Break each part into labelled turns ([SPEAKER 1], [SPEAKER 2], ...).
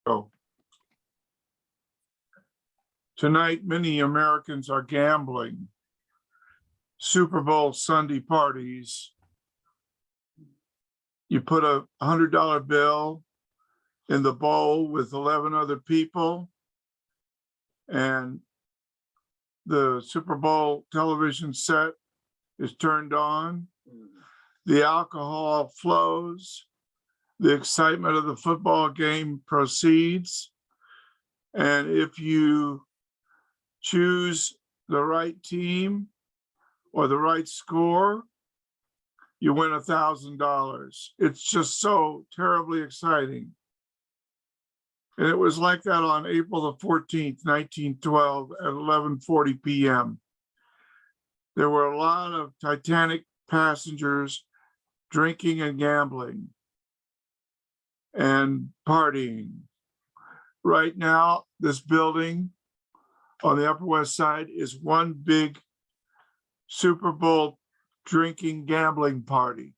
[SPEAKER 1] go. Tonight, many Americans are gambling. Super Bowl Sunday parties. You put a $100 bill in the bowl with 11 other people, and the Super Bowl television set is turned on. The alcohol flows. The excitement of the football game proceeds. And if you choose the right team or the right score, you win $1,000. It's just so terribly exciting. And it was like that on April the 14th, 1912 at 11:40 p.m. There were a lot of Titanic passengers drinking and gambling and partying. Right now, this building on the Upper West Side is one big Super Bowl drinking gambling party.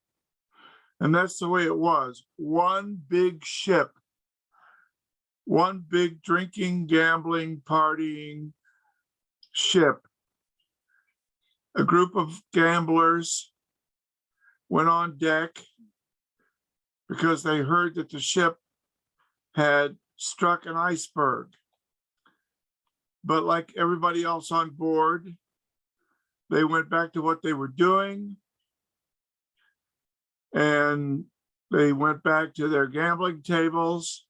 [SPEAKER 1] And that's the way it was. One big ship, one big drinking, gambling, partying ship. A group of gamblers went on deck because they heard that the ship had struck an iceberg. But like everybody else on board, they went back to what they were doing, and they went back to their gambling tables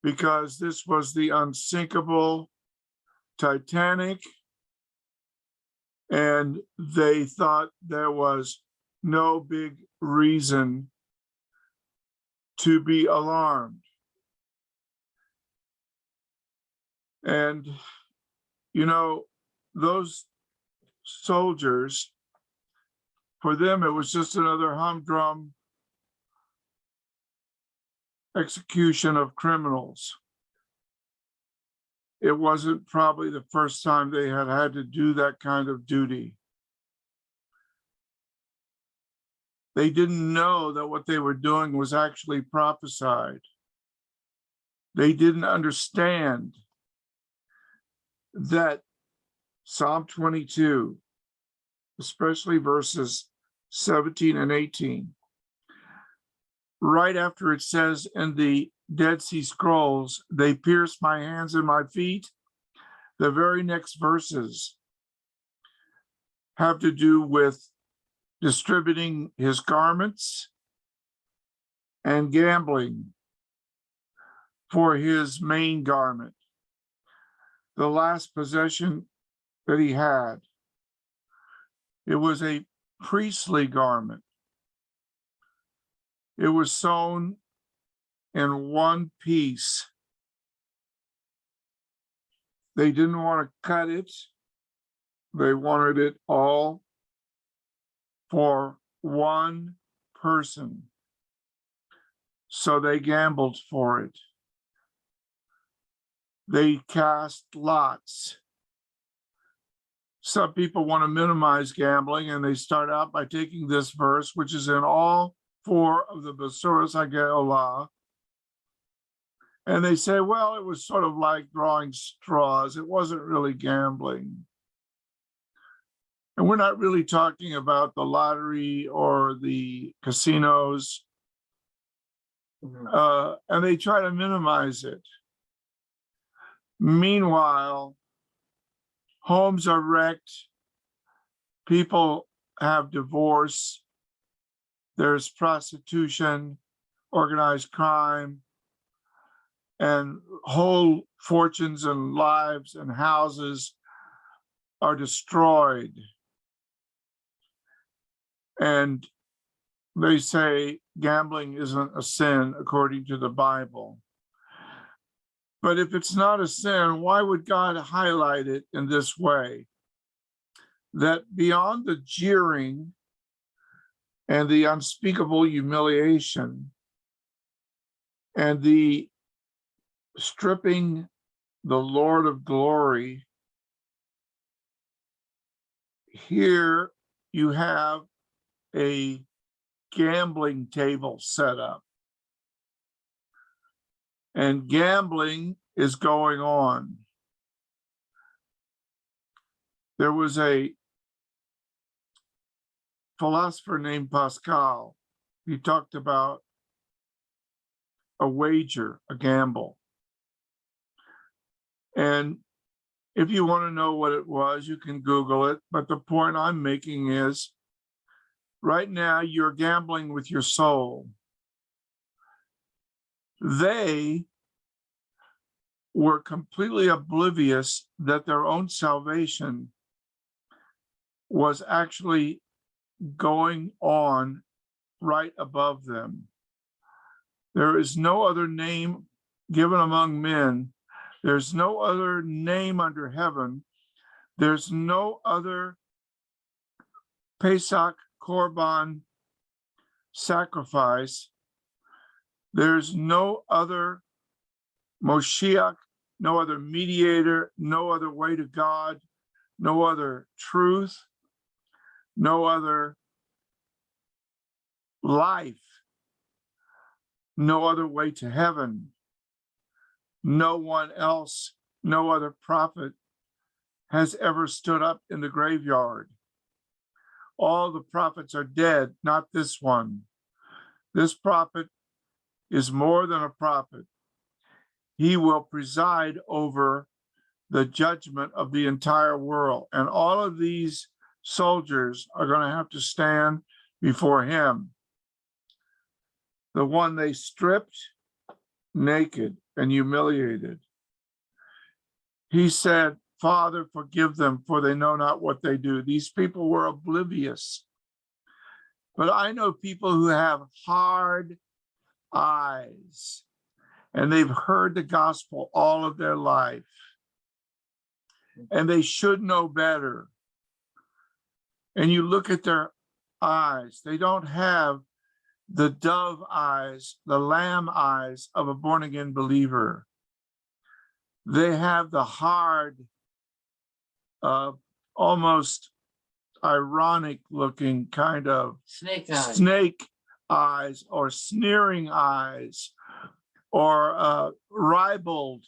[SPEAKER 1] because this was the unsinkable Titanic, and they thought there was no big reason to be alarmed. And, you know, those soldiers, for them, it was just another humdrum execution of criminals. It wasn't probably the first time they had had to do that kind of duty. They didn't know that what they were doing was actually prophesied. They didn't understand that Psalm 22, especially verses 17 and 18, right after it says in the Dead Sea Scrolls, they pierced my hands and my feet, the very next verses have to do with distributing his garments and gambling for his main garment, the last possession that he had. It was a priestly garment. It was sewn in one piece. They didn't want to cut it. They wanted it all for one person. So they gambled for it. They cast lots. Some people want to minimize gambling, and they start out by taking this verse, which is in all 4 of the Basuras Hageolah, and they say, well, it was sort of like drawing straws. It wasn't really gambling. And we're not really talking about the lottery or the casinos. And they try to minimize it. Meanwhile, homes are wrecked. People have divorce. There's prostitution, organized crime, and whole fortunes and lives and houses are destroyed. And they say gambling isn't a sin according to the Bible. But if it's not a sin, why would God highlight it in this way? That beyond the jeering and the unspeakable humiliation and the stripping the Lord of glory, here you have a gambling table set up. and gambling is going on. There was a philosopher named Pascal. He talked about a wager, a gamble. And if you want to know what it was, you can Google it. But the point I'm making is, right now, you're gambling with your soul. They were completely oblivious that their own salvation was actually going on right above them. There is no other name given among men. There's no other name under heaven. There's no other Pesach Korban sacrifice. There's no other Moshiach, no other mediator, no other way to God, no other truth, no other life, no other way to heaven. No one else, no other prophet has ever stood up in the graveyard. All the prophets are dead, not this one. This prophet is more than a prophet. He will preside over the judgment of the entire world. And all of these soldiers are going to have to stand before him. The one they stripped naked and humiliated. He said, Father, forgive them, for they know not what they do. These people were oblivious. But I know people who have hard eyes, and they've heard the gospel all of their life, and they should know better. And you look at their eyes, they don't have the dove eyes, the lamb eyes of a born-again believer. They have the hard, almost ironic looking kind of snake eyes or sneering eyes, or ribald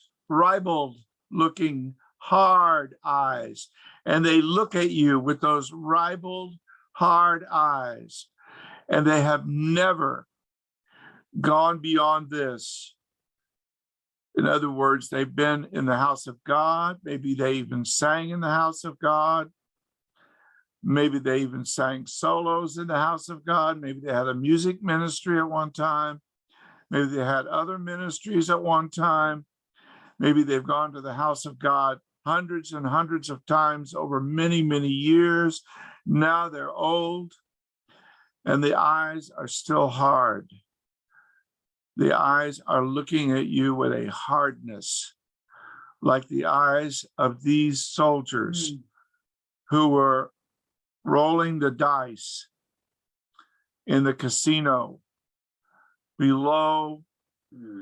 [SPEAKER 1] looking hard eyes. And they look at you with those ribald hard eyes, and they have never gone beyond this. In other words, they've been in the house of God. Maybe they even sang in the house of God. Maybe they even sang solos in the house of God. Maybe they had a music ministry at one time. Maybe they had other ministries at one time. Maybe they've gone to the house of God hundreds and hundreds of times over many, many years. Now they're old, and the eyes are still hard. The eyes are looking at you with a hardness, like the eyes of these soldiers who were rolling the dice in the casino below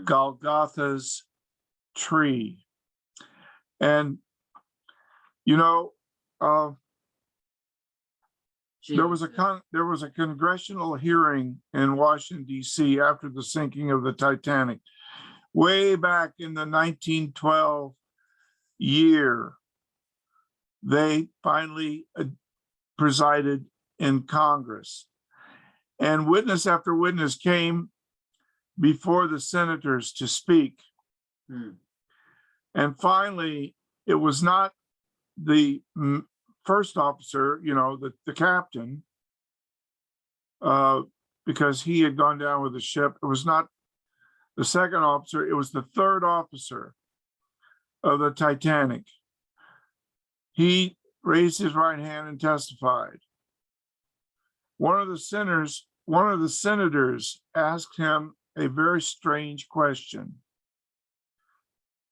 [SPEAKER 1] Golgotha's tree. And, you know, there was a congressional hearing in Washington, D.C. after the sinking of the Titanic, way back in the 1912 year. They finally presided in Congress, and witness after witness came before the senators to speak. And finally, it was not the first officer, you know, the captain, because he had gone down with the ship. It was not the second officer, it was the third officer of the Titanic. He raised his right hand and testified. One of the senators asked him a very strange question.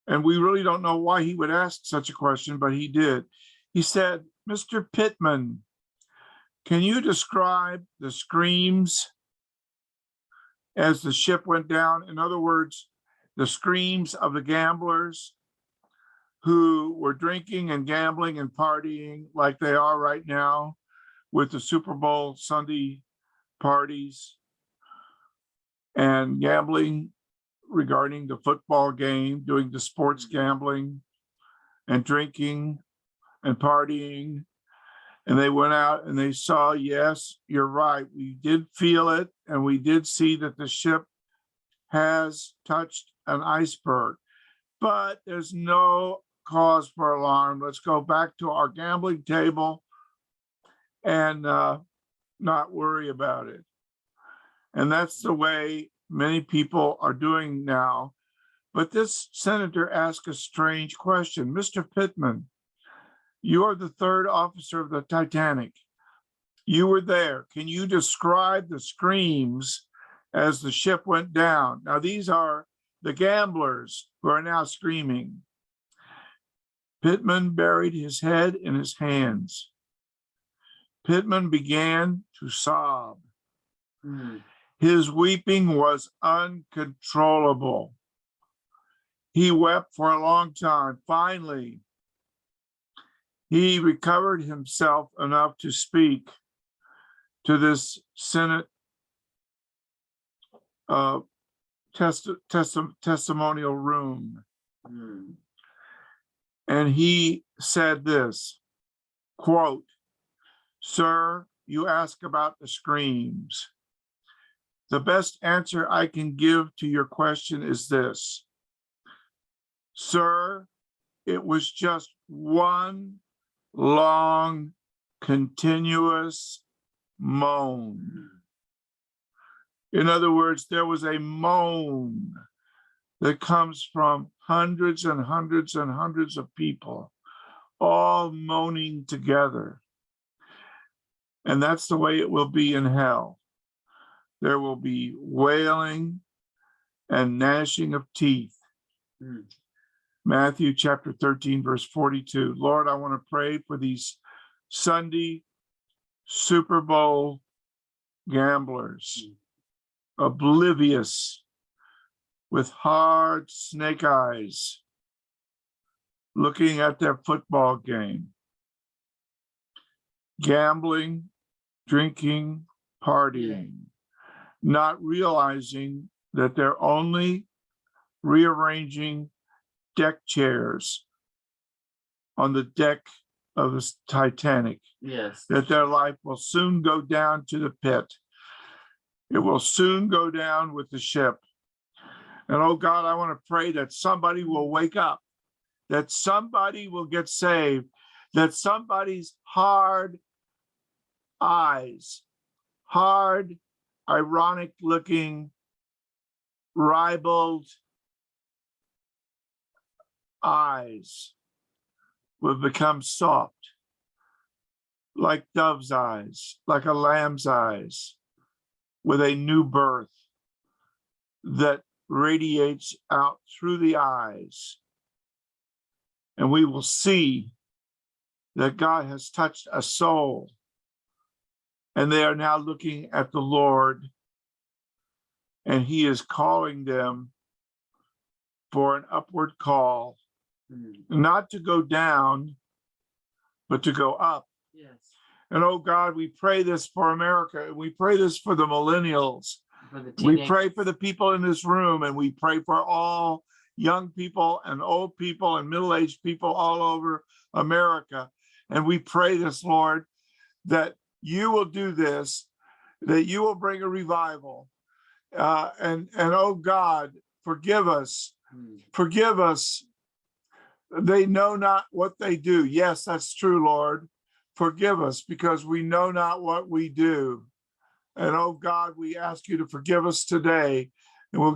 [SPEAKER 1] And we really don't know why he would ask such a question, but he did. He said, Mr. Pittman, can you describe the screams as the ship went down? In other words, the screams of the gamblers who were drinking and gambling and partying like they are right now with the Super Bowl Sunday parties and gambling regarding the football game, doing the sports gambling and drinking and partying. And they went out and they saw, yes, you're right. We did feel it. And we did see that the ship has touched an iceberg, but there's no cause for alarm. Let's go back to our gambling table and not worry about it. And that's the way many people are doing now. But this senator asked a strange question. Mr. Pittman, you are the third officer of the Titanic. You were there. Can you describe the screams as the ship went down? Now, these are the gamblers who are now screaming. Pittman buried his head in his hands. Pittman began to sob. His weeping was uncontrollable. He wept for a long time. Finally, he recovered himself enough to speak to this Senate testimonial room. And he said this, quote, "Sir, you ask about the screams. The best answer I can give to your question is this. Sir, it was just one long, continuous moan. In other words, there was a moan that comes from hundreds and hundreds and hundreds of people, all moaning together. And that's the way it will be in hell. There will be wailing and gnashing of teeth." Matthew chapter 13, verse 42. Lord, I want to pray for these Sunday Super Bowl gamblers, oblivious, with hard snake eyes, looking at their football game, gambling, drinking, partying, not realizing that they're only rearranging deck chairs on the deck of the Titanic.
[SPEAKER 2] Yes.
[SPEAKER 1] That their life will soon go down to the pit. It will soon go down with the ship. And oh God, I want to pray that somebody will wake up, that somebody will get saved, that somebody's hard eyes, hard, ironic looking, ribald eyes will become soft, like dove's eyes, like a lamb's eyes, with a new birth that radiates out through the eyes. And we will see that God has touched a soul, and they are now looking at the Lord, and he is calling them for an upward call, not to go down, but to go up.
[SPEAKER 2] Yes.
[SPEAKER 1] And oh God, we pray this for America. We pray this for the millennials.
[SPEAKER 2] For the
[SPEAKER 1] We
[SPEAKER 2] teenagers.
[SPEAKER 1] pray for the people in this room, and we pray for all young people and old people and middle-aged people all over America. And we pray this, Lord, that you will do this, that you will bring a revival. And oh God, forgive us. Forgive us. They know not what they do. Yes, that's true, Lord. Forgive us because we know not what we do. And oh God, we ask you to forgive us today, and we'll give